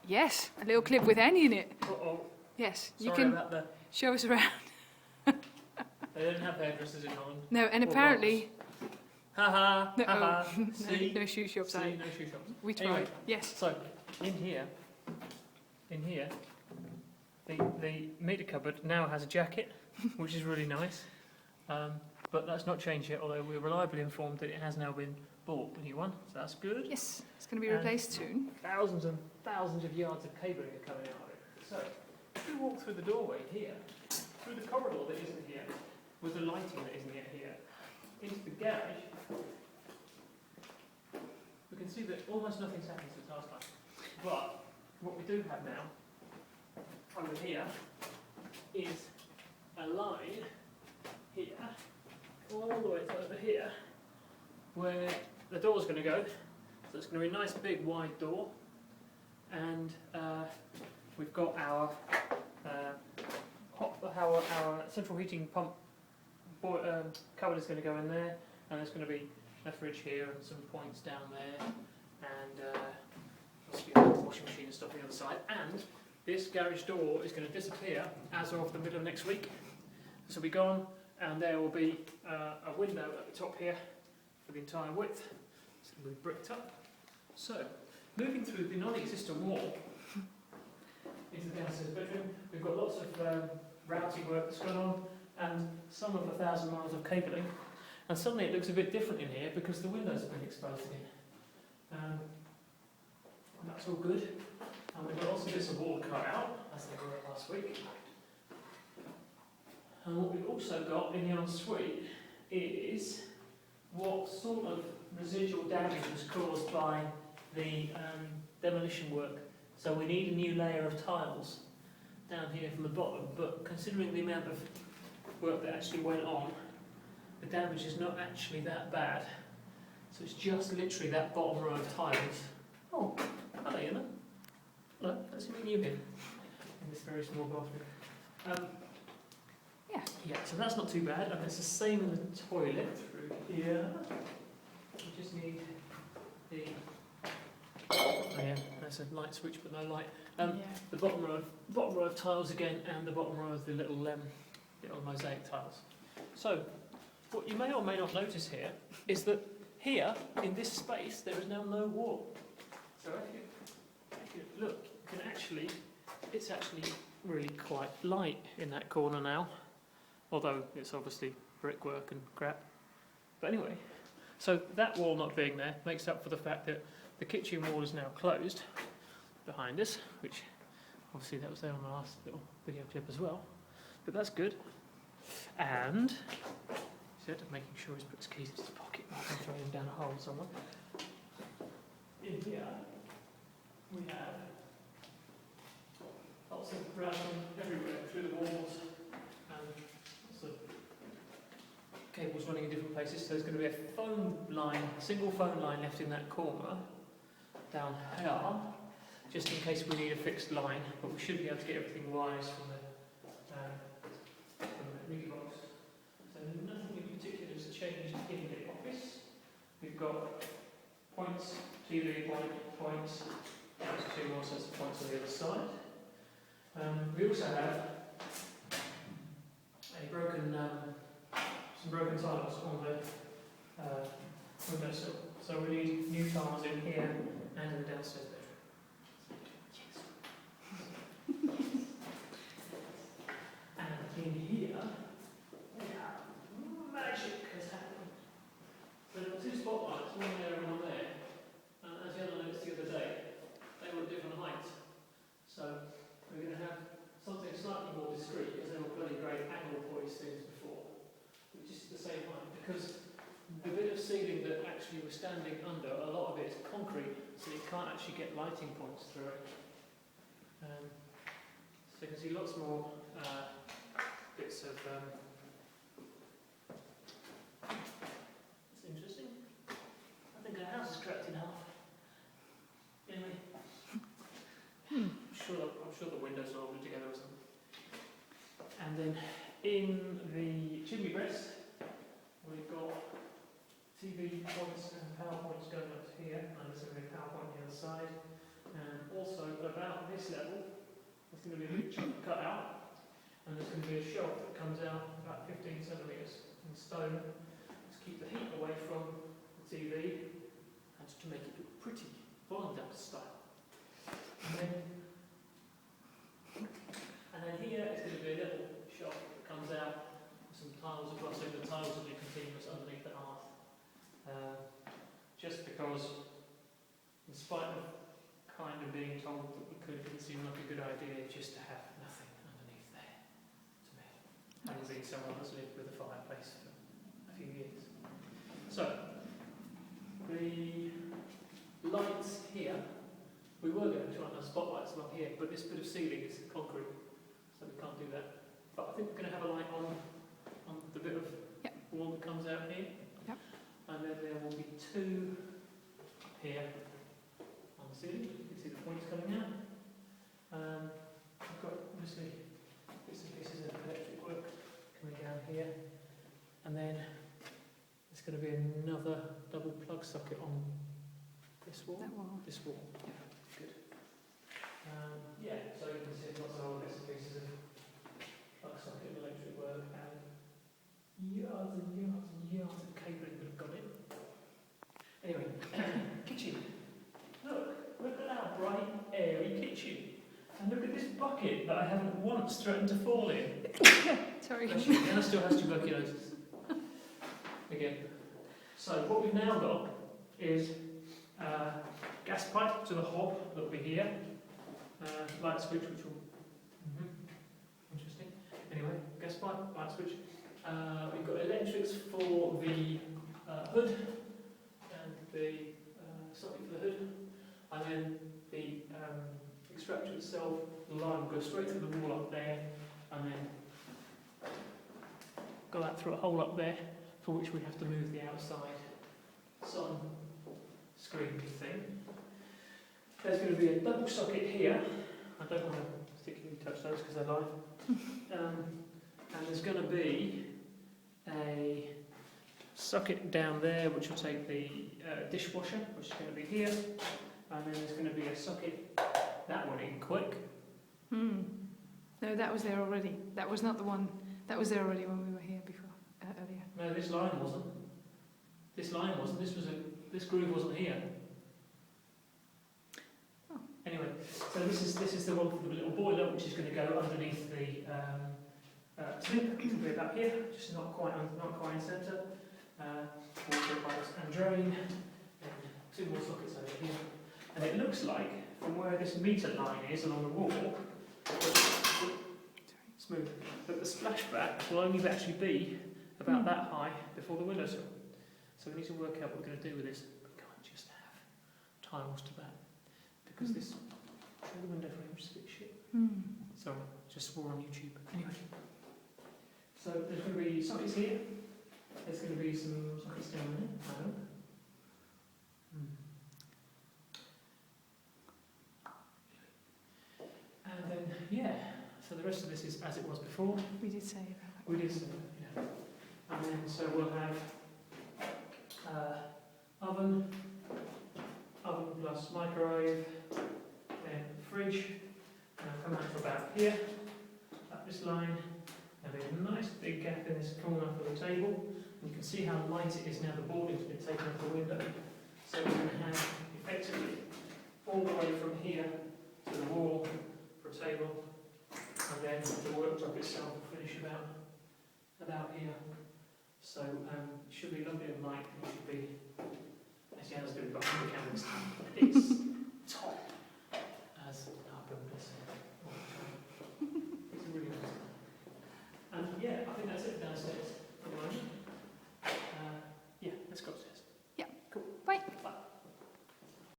Yes, a little clip with Annie in it. Uh-oh. Yes, Sorry you can about the... show us around. They don't have hairdressers in Holland. No, and Or apparently... Ha-ha, No, ha-ha. no, See? no shoe shops See, out. no shoe shops. We tried, Anyway, yes. So, in here, the meter cupboard now has a jacket, which is really nice. But that's not changed yet, although we're reliably informed that it has now been bought, a new one, so that's good. Yes, it's going to be replaced soon. Thousands and thousands of yards of cabling are coming out of it. So, if we walk through the doorway here, through the corridor that isn't here, with the lighting that isn't yet here, into the garage, we can see that almost nothing's happened since last time. But what we do have now, over here, is a line here, all the way to over here, where the door's going to go. So it's going to be a nice big wide door, and we've got our central heating pump cupboard is going to go in there, and there's going to be a fridge here and some points down there, and obviously a washing machine and stuff on the other side. And this garage door is going to disappear as of the middle of next week. This will be gone, and there will be a window at the top here for the entire width. It's going to be bricked up. So, moving through the non-existent wall into the downstairs bedroom, we've got lots of routing work that's going on, and some of 1,000 miles of cabling. And suddenly it looks a bit different in here because the windows have been exposed again. And that's all good. And we've got lots of bits of wall cut out, as they were last week. And what we've also got in the ensuite is what sort of residual damage was caused by the demolition work. So we need a new layer of tiles down here from the bottom, but considering the amount of work that actually went on, the damage is not actually that bad. So it's just literally that bottom row of tiles. Oh, hello, Ian. Hello, let's meet you here in this very small bathroom. Yeah, so that's not too bad, and it's the same in the toilet through here. We just need the... Oh yeah, there's a light switch but no light. The bottom row of tiles again, and the bottom row of the little mosaic tiles. So, what you may or may not notice here is that here, in this space, there is now no wall. So if you look, you can actually, it's actually really quite light in that corner now, although it's obviously brickwork and crap. But anyway, so that wall not being there makes up for the fact that the kitchen wall is now closed behind us, which obviously that was there on the last little video clip as well. But that's good. And instead of making sure he's put his keys in his pocket rather than throwing them down a hole somewhere. In here we have lots of routing everywhere through the walls, and lots of cables running in different places. So there's going to be a phone line, single phone line left in that corner down here, just in case we need a fixed line, but we should be able to get everything wires from the ring box. So nothing in particular has changed in the office. We've got points, TV points, there's two more sets of points on the other side. We also have some broken tiles on the windowsill. So we need new tiles in here and in the downstairs bedroom. Yes. And in here, we have magic has happened. So there are two spotlights, one there and one there. And as Yana noticed the other day, they were at different heights. So we're going to have something slightly more discreet, because they were bloody great angle hoist things before, which is the same height, because the bit of ceiling that actually we're standing under, a lot of it is concrete, so you can't actually get lighting points through it. So you can see lots more bits of... it's interesting. I think our house is cracked in half. Anyway. I'm sure the windows are all put together or something. And then in the chimney breast, we've got TV points and power points going up to here, and there's going to be a power point on the other side. And also about this level, there's going to be a big chunk cut out, and there's going to be a shelf that comes out about 15 centimetres in stone to keep the heat away from the TV and to make it look pretty, Volendam style. And then here is going to be a little shelf that comes out with some tiles across it. The tiles will be continuous underneath the hearth. Just because, in spite of kind of being told that we could, it seemed like a good idea just to have nothing underneath there, to me. Having been someone that's lived with a fireplace for a few years. So, the lights here, we were going to try and have spotlights along here, but this bit of ceiling is concrete, so we can't do that. But I think we're going to have a light on the bit of wall that comes out here. Yep. And then there will be two here on the ceiling. You can see the points coming out. I've got obviously bits and pieces of electric work coming down here. And then there's going to be another double plug socket on this wall. That wall. This wall. Good. So you can see lots of other bits and pieces of plug socket and electric work and yards and yards and yards of cabling that have gone in. Anyway, kitchen. Look at our bright, airy kitchen. And look at this bucket that I haven't once threatened to fall in. Sorry. Anna still has tuberculosis. Again. So what we've now got is gas pipe to the hob that will be here. Light switch, which will... Interesting. Anyway, gas pipe, light switch. We've got electrics for the hood and the socket for the hood, and then the extractor itself, the line will go straight through the wall up there, and then go out through a hole up there, for which we have to move the outside sun screen thing. There's going to be a double socket here. I don't want to particularly touch those because they're live. And there's going to be a socket down there which will take the dishwasher, which is going to be here, and then there's going to be a socket, that one in quick. No, that was there already. That was not the one, that was there already when we were here before, earlier. No, this line wasn't. This groove wasn't here. Oh. Anyway, so this is the one for the little boiler, which is going to go underneath the sink, which will be about here, just not quite in centre. Water pipes and drain, and two more sockets over here. And it looks like, from where this meter line is along the wall, smooth, that the splashback will only actually be about that high before the windowsill. So we need to work out what we're going to do with this. We can't just have tiles to that, because this window frame is a bit shit. Sorry, just swore on YouTube. Anyway, so there's going to be sockets here. There's going to be some sockets down there, I hope. And then, so the rest of this is as it was before. We did say about that. We did say that, yeah. And then, so we'll have oven plus microwave, then fridge, and I'll come out to about here, up this line. There'll be a nice big gap in this corner for the table. You can see how light it is now, the boarding's been taken off the window. So we're going to have effectively all the way from here to the wall for a table, and then the worktop itself will finish about here. So it should be lovely and light, it should be, as Jan's doing, got 100 candles. It's top, as our builders say. It's a really nice one. And I think that's it downstairs at the moment. Let's go.